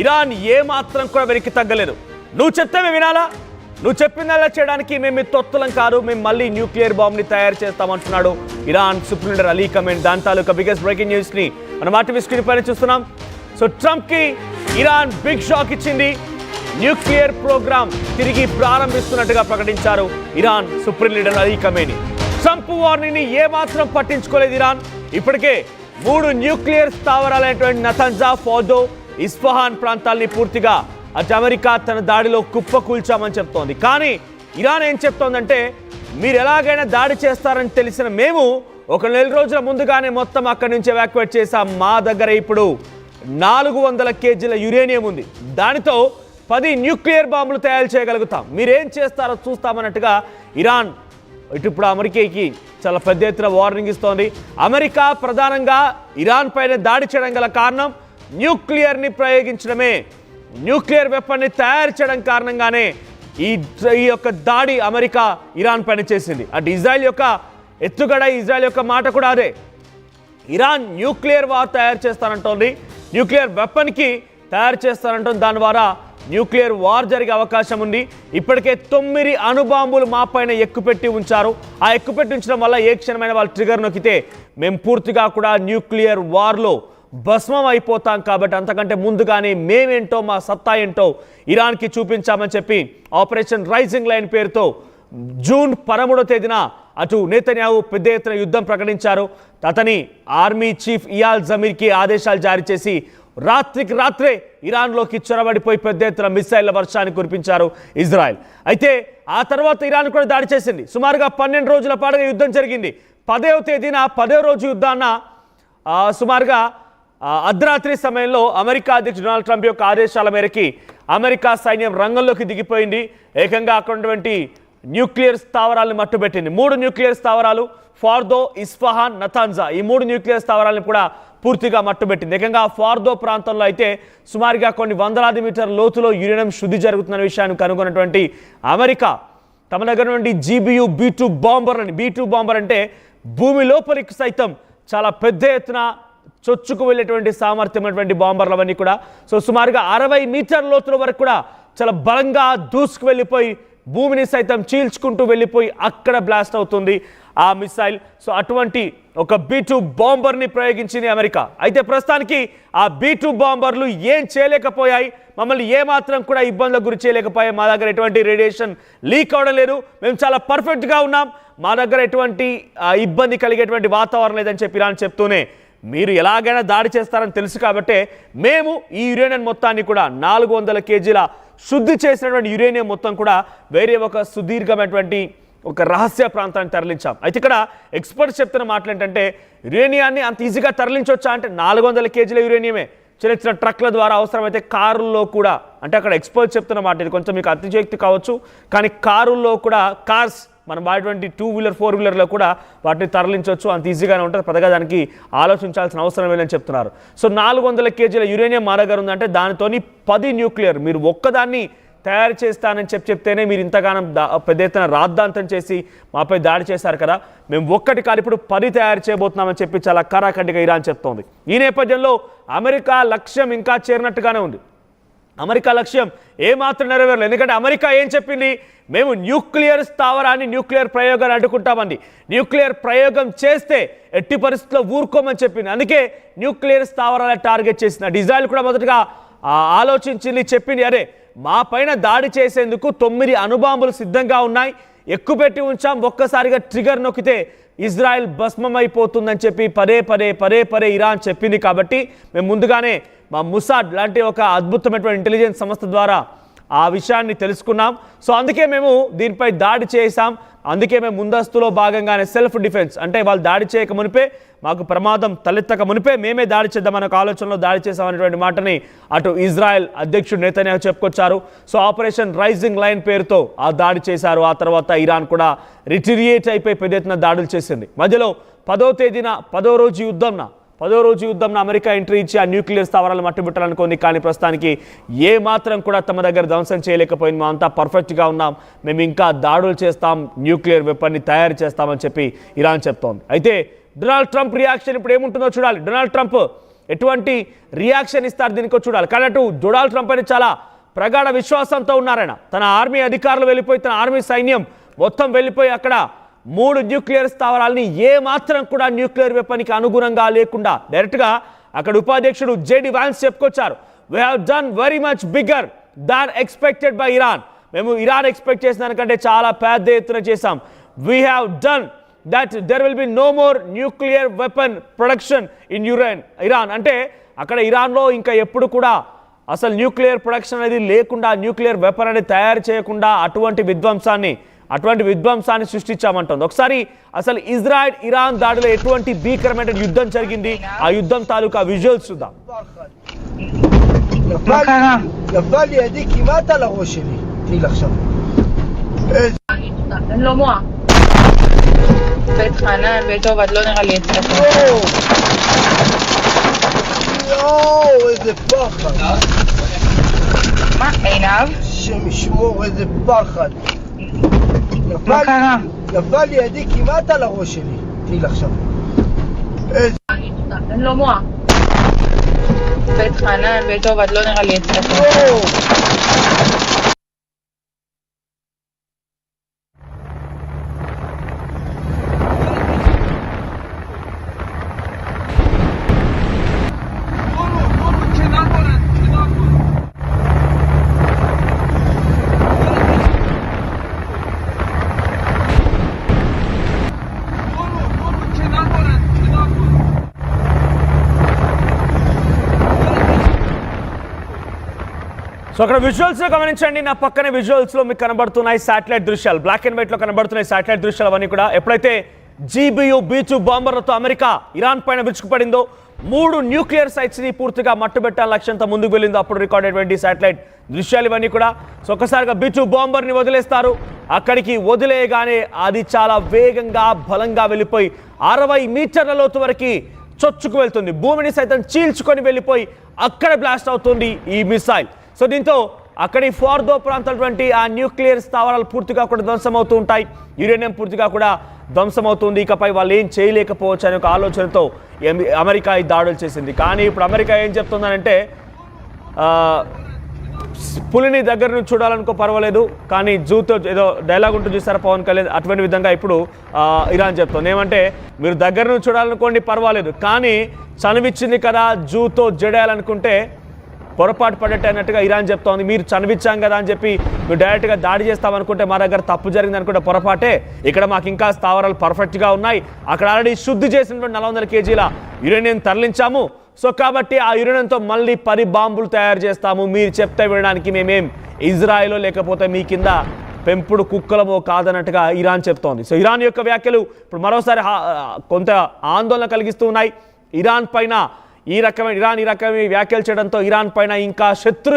Iran ఏమాత్రం కూడా వెనక్కి తగ్గలేదు. నువ్వు చెప్తే మేము వినాలా? నువ్వు చెప్పిందల్లా చేయడానికి మేము తొత్తులం కాదు, మేము మళ్ళీ న్యూక్లియర్ బాంబ్ని తయారు చేస్తామంటున్నాడు Iran supreme leader Ali Khamenei. దాని తాలూకా బిగ్గెస్ట్ బ్రేకింగ్ న్యూస్ని మనం ఆర్టీవీ స్క్రీన్ పైన చూస్తున్నాం. సో ట్రంప్కి ఇరాన్ బిగ్ షాక్ ఇచ్చింది. న్యూక్లియర్ ప్రోగ్రామ్ తిరిగి ప్రారంభిస్తున్నట్టుగా ప్రకటించారు Iran supreme leader Ali Khamenei. Trump వార్నింగ్ని ఏమాత్రం పట్టించుకోలేదు ఇరాన్. ఇప్పటికే 3 న్యూక్లియర్ స్థావరాలైనటువంటి నతన్జా, ఫోర్డో, ఇస్ఫహాన్ ప్రాంతాల్ని పూర్తిగా అటు అమెరికా తన దాడిలో కుప్పకూల్చామని చెప్తోంది. కానీ ఇరాన్ ఏం చెప్తోందంటే, మీరు ఎలాగైనా దాడి చేస్తారని తెలిసిన మేము 1 నెల రోజుల ముందుగానే మొత్తం అక్కడి నుంచి ఎవాక్యుయేట్ చేశాం. మా దగ్గర ఇప్పుడు 400 కేజీల యురేనియం ఉంది, దానితో 10 న్యూక్లియర్ బాంబులు తయారు చేయగలుగుతాం, మీరేం చేస్తారో చూస్తామన్నట్టుగా ఇరాన్ ఇప్పుడు అమెరికాకి చాలా పెద్ద ఎత్తున వార్నింగ్ ఇస్తోంది. అమెరికా ప్రధానంగా ఇరాన్ పైన దాడి చేయడం గల కారణం న్యూక్లియర్ని ప్రయోగించడమే. న్యూక్లియర్ వెపన్ని తయారు చేయడం కారణంగానే ఈ యొక్క దాడి అమెరికా ఇరాన్ పైన చేసింది. అటు ఇజ్రాయెల్ యొక్క ఎత్తుగడ, ఇజ్రాయెల్ యొక్క మాట కూడా అదే. ఇరాన్ న్యూక్లియర్ వార్ తయారు చేస్తానంటోంది, న్యూక్లియర్ వెపన్కి తయారు చేస్తానంటోంది. దాని ద్వారా న్యూక్లియర్ వార్ జరిగే అవకాశం ఉంది. ఇప్పటికే 9 అణుబాంబులు మా పైన ఎక్కుపెట్టి ఉంచారు. ఆ ఎక్కుపెట్టి ఉంచడం వల్ల ఏ క్షణమైన వాళ్ళు ట్రిగర్ నొక్కితే మేము పూర్తిగా కూడా న్యూక్లియర్ వార్లో భస్మం అయిపోతాం. కాబట్టి అంతకంటే ముందుగానే మేమేంటో, మా సత్తా ఏంటో ఇరాన్కి చూపించామని చెప్పి ఆపరేషన్ రైజింగ్ లైన్ పేరుతో జూన్ 13వ తేదీన అటు నెతన్యాహు పెద్ద ఎత్తున యుద్ధం ప్రకటించారు. అతని ఆర్మీ చీఫ్ ఇయాల్ జమీర్కి ఆదేశాలు జారీ చేసి రాత్రికి రాత్రే ఇరాన్లోకి చొరబడిపోయి పెద్ద ఎత్తున మిసైళ్ల వర్షాన్ని కురిపించారు ఇజ్రాయెల్. అయితే ఆ తర్వాత ఇరాన్ కూడా దాడి చేసింది. సుమారుగా 12 రోజుల పాటుగా యుద్ధం జరిగింది. 10వ తేదీన 10వ రోజు యుద్ధాన్న సుమారుగా అర్ధరాత్రి సమయంలో అమెరికా అధ్యక్షుడు డొనాల్డ్ ట్రంప్ యొక్క ఆదేశాల మేరకి అమెరికా సైన్యం రంగంలోకి దిగిపోయింది. ఏకంగా అక్కడ ఉన్నటువంటి న్యూక్లియర్ స్థావరాలను మట్టుబెట్టింది. 3 న్యూక్లియర్ స్థావరాలు, ఫార్దో, ఇస్ఫహాన్, నతాన్జా, ఈ 3 న్యూక్లియర్ స్థావరాలను కూడా పూర్తిగా మట్టుబెట్టింది. ఏకంగా ఫార్దో ప్రాంతంలో అయితే సుమారుగా కొన్ని వందలాది మీటర్ల లోతులో యురేనియం శుద్ధి జరుగుతున్న విషయాన్ని కనుగొన్నటువంటి అమెరికా తమ దగ్గర నుండి GBU B2 బాంబర్ అంటే భూమి లోపలికి సైతం చాలా పెద్ద ఎత్తున చొచ్చుకు వెళ్ళేటువంటి సామర్థ్యం ఉన్నటువంటి బాంబర్లు అవన్నీ కూడా సుమారుగా 60 మీటర్ల లోతుల వరకు కూడా చాలా బలంగా దూసుకు వెళ్ళిపోయి భూమిని సైతం చీల్చుకుంటూ వెళ్ళిపోయి అక్కడ బ్లాస్ట్ అవుతుంది ఆ మిసైల్. అటువంటి ఒక B2 బాంబర్ని ప్రయోగించింది అమెరికా. అయితే ప్రస్తుతానికి ఆ B2 బాంబర్లు ఏం చేయలేకపోయాయి, మమ్మల్ని ఏమాత్రం కూడా ఇబ్బందులకు గురి చేయలేకపోయాయి. మా దగ్గర ఎటువంటి రేడియేషన్ లీక్ అవడం లేదు, మేము చాలా పర్ఫెక్ట్గా ఉన్నాం, మా దగ్గర ఎటువంటి ఇబ్బంది కలిగేటువంటి వాతావరణం లేదని చెప్పి ఇరాన్ చెప్తూనే, మీరు ఎలాగైనా దాడి చేస్తారని తెలుసు కాబట్టే మేము ఈ యురేనియం మొత్తాన్ని కూడా 400 కేజీల శుద్ధి చేసినటువంటి యురేనియం మొత్తం కూడా వేరే ఒక సుదీర్ఘమైనటువంటి ఒక రహస్య ప్రాంతాన్ని తరలించాం. అయితే ఇక్కడ ఎక్స్పర్ట్స్ చెప్తున్న మాటలు ఏంటంటే, యురేనియాన్ని అంత ఈజీగా తరలించవచ్చా అంటే 400 కేజీల యురేనియమే చిన్న చిన్న ట్రక్ల ద్వారా, అవసరమైతే కారుల్లో కూడా, అంటే అక్కడ ఎక్స్పర్ట్స్ చెప్తున్న మాట, ఇది కొంచెం మీకు అతిశయోక్తి కావచ్చు, కానీ కారుల్లో కూడా, కార్స్ మనం వాడేటువంటి 2 వీలర్ 4 వీలర్లో కూడా వాటిని తరలించవచ్చు, అంత ఈజీగానే ఉంటుంది, పెద్దగా దానికి ఆలోచించాల్సిన అవసరం లేదని చెప్తున్నారు. 400 కేజీల యురేనియం మా దగ్గర ఉందంటే దానితోని 10 న్యూక్లియర్, మీరు ఒక్కదాన్ని తయారు చేస్తానని చెప్తేనే మీరు ఇంతగానం పెద్ద ఎత్తున రాద్ధాంతం చేసి మాపై దాడి చేశారు కదా, మేము ఒక్కటి కాదు ఇప్పుడు 10 తయారు చేయబోతున్నామని చెప్పి చాలా కరాఖండిగా ఇరాన్ చెప్తోంది. ఈ నేపథ్యంలో అమెరికా లక్ష్యం ఇంకా చేరినట్టుగానే ఉంది. అమెరికా లక్ష్యం ఏమాత్రం నెరవేరలేదు. ఎందుకంటే అమెరికా ఏం చెప్పింది, మేము న్యూక్లియర్ స్థావరాన్ని, న్యూక్లియర్ ప్రయోగాన్ని అడ్డుకుంటామండి, న్యూక్లియర్ ప్రయోగం చేస్తే ఎట్టి పరిస్థితుల్లో ఊరుకోమని చెప్పింది. అందుకే న్యూక్లియర్ స్థావరాల టార్గెట్ చేసింది. ఇజ్రాయెల్ కూడా మొదటగా ఆలోచించింది, చెప్పింది, అరే మా పైన దాడి చేసేందుకు 9 అణుబాంబులు సిద్ధంగా ఉన్నాయి, ఎక్కుపెట్టి ఉంచాం, ఒక్కసారిగా ట్రిగర్ నొక్కితే ఇజ్రాయెల్ భస్మమైపోతుందని చెప్పి పదే ఇరాన్ చెప్పింది. కాబట్టి మేము ముందుగానే మా ముసాడ్ లాంటి ఒక అద్భుతమైనటువంటి ఇంటెలిజెన్స్ సంస్థ ద్వారా ఆ విషయాన్ని తెలుసుకున్నాం. అందుకే మేము దీనిపై దాడి చేసాం. అందుకే మేము ముందస్తులో భాగంగానే సెల్ఫ్ డిఫెన్స్, అంటే వాళ్ళు దాడి చేయక మునిపే, మాకు ప్రమాదం తలెత్తక మునిపే మేమే దాడి చేద్దామన్న ఆలోచనలో దాడి చేసామనేటువంటి మాటని అటు ఇజ్రాయెల్ అధ్యక్షుడు నెతన్యాహు చెప్పుకొచ్చారు. ఆపరేషన్ రైజింగ్ లైన్ పేరుతో ఆ దాడి చేశారు. ఆ తర్వాత ఇరాన్ కూడా రిట్రీట్ అయిపోయి పెద్ద ఎత్తున దాడులు చేసింది. మధ్యలో 10వ తేదీన 10వ రోజు యుద్ధంన అమెరికా ఎంట్రీ ఇచ్చి ఆ న్యూక్లియర్ స్థావరాలు మట్టుబెట్టాలనుకుంది. కానీ ప్రస్తుతానికి ఏ మాత్రం కూడా తమ దగ్గర ధ్వంసం చేయలేకపోయింది. మేము అంతా పర్ఫెక్ట్గా ఉన్నాం, మేము ఇంకా దాడులు చేస్తాం, న్యూక్లియర్ వెపన్ని తయారు చేస్తామని చెప్పి ఇరాన్ చెప్తోంది. అయితే డొనాల్డ్ ట్రంప్ రియాక్షన్ ఇప్పుడు ఏముంటుందో చూడాలి. డొనాల్డ్ ట్రంప్ ఎటువంటి రియాక్షన్ ఇస్తారు దీనికో చూడాలి. కానీ అటు డొనాల్డ్ ట్రంప్ అని చాలా ప్రగాఢ విశ్వాసంతో ఉన్నారాయన. తన ఆర్మీ అధికారులు వెళ్ళిపోయి, తన ఆర్మీ సైన్యం మొత్తం వెళ్ళిపోయి అక్కడ 3 న్యూక్లియర్ స్థావరాలని ఏ మాత్రం కూడా న్యూక్లియర్ వెపన్కి అనుగుణంగా లేకుండా డైరెక్ట్గా అక్కడ ఉపాధ్యక్షుడు జేడి వాన్స్ చెప్పుకొచ్చారు. We have done very much bigger than expected by Iran. మేము ఇరాన్ ఎక్స్పెక్ట్ చేసిన దానికంటే చాలా పెద్ద ఎత్తున చేశాం. We have done that there will be no more nuclear weapon production in Iran. అంటే అక్కడ ఇరాన్లో ఇంకా ఎప్పుడు కూడా అసలు న్యూక్లియర్ ప్రొడక్షన్ అనేది లేకుండా, న్యూక్లియర్ వెపన్ అనేది తయారు చేయకుండా అటువంటి విధ్వంసాన్ని సృష్టించామంటుంది. ఒకసారి అసలు ఇజ్రాయెల్ ఇరాన్ దాడిలో ఎటువంటి భీకరమైన యుద్ధం జరిగింది, ఆ యుద్ధం తాలూకా విజువల్స్ చూద్దాం. נפל לידי כמעט על הראש שלי. תהיל עכשיו. לא מועה. בית חנן, בית עובד, לא נראה לי אצלך. יואו, איזה פחד. מה, עינב? השם ישמור, איזה פחד. מה קרה? נפל לידי כמעט על הראש שלי. תהיל עכשיו. לא מועה. בית חנן, בית עובד, לא נראה לי אצלך. సో అక్కడ విజువల్స్లో గమనించండి. నా పక్కనే విజువల్స్లో మీకు కనబడుతున్నాయి శాటిలైట్ దృశ్యాలు, బ్లాక్ అండ్ వైట్లో కనబడుతున్నాయి శాటిలైట్ దృశ్యాలు అవన్నీ కూడా. ఎప్పుడైతే GBU B2 బాంబర్లతో అమెరికా ఇరాన్ పైన విరుచుకుపడిందో, 3 న్యూక్లియర్ సైట్స్ని పూర్తిగా మట్టుబెట్టాలని లక్ష్యంతో ముందుకు వెళ్ళిందో అప్పుడు రికార్డ్ అయినటువంటి శాటిలైట్ దృశ్యాలు ఇవన్నీ కూడా. సో ఒక్కసారిగా B2 బాంబర్ని వదిలేస్తారు. అక్కడికి వదిలేయగానే అది చాలా వేగంగా బలంగా వెళ్ళిపోయి 60 మీటర్ల లోతు వరకు చొచ్చుకు వెళ్తుంది. భూమిని సైతం చీల్చుకొని వెళ్ళిపోయి అక్కడ బ్లాస్ట్ అవుతుంది ఈ మిసైల్. సో దీంతో అక్కడి ఫార్దో ప్రాంతాలటువంటి ఆ న్యూక్లియర్ స్థావరాలు పూర్తిగా కూడా ధ్వంసమవుతూ ఉంటాయి. యురేనియం పూర్తిగా కూడా ధ్వంసమవుతుంది. ఇకపై వాళ్ళు ఏం చేయలేకపోవచ్చు అనే ఒక ఆలోచనతో అమెరికా ఈ దాడులు చేసింది. కానీ ఇప్పుడు అమెరికా ఏం చెప్తుందనంటే, పులిని దగ్గర నుంచి చూడాలనుకో పర్వాలేదు, కానీ జూతో ఏదో డైలాగ్ ఉంటుంది చూస్తారా పవన్ కళ్యాణ్, అటువంటి విధంగా ఇప్పుడు ఇరాన్ చెప్తుంది. ఏమంటే, మీరు దగ్గర నుంచి చూడాలనుకోండి పర్వాలేదు, కానీ చనివిచ్చింది కదా జూతో జడేయాలనుకుంటే పొరపాటు పడ్డట్టు అన్నట్టుగా ఇరాన్ చెప్తోంది. మీరు చనివిచ్చాం కదా అని చెప్పి మీరు డైరెక్ట్గా దాడి చేస్తామనుకుంటే మా దగ్గర తప్పు జరిగింది అనుకుంటే పొరపాటే. ఇక్కడ మాకు ఇంకా స్థావరాలు పర్ఫెక్ట్గా ఉన్నాయి. అక్కడ ఆల్రెడీ శుద్ధి చేసినటువంటి 400 కేజీల యురేనియం తరలించాము. సో కాబట్టి ఆ యురేనియంతో మళ్ళీ 10 బాంబులు తయారు చేస్తాము. మీరు చెప్తే వినడానికి మేమేం ఇజ్రాయెలో లేకపోతే మీ కింద పెంపుడు కుక్కలమో కాదన్నట్టుగా ఇరాన్ చెప్తోంది. సో ఇరాన్ యొక్క వ్యాఖ్యలు ఇప్పుడు మరోసారి కొంత ఆందోళన కలిగిస్తూ ఉన్నాయి. ఇరాన్ ఈ రకమైన వ్యాఖ్యలు చేయడంతో ఇరాన్ పైన ఇంకా శత్రు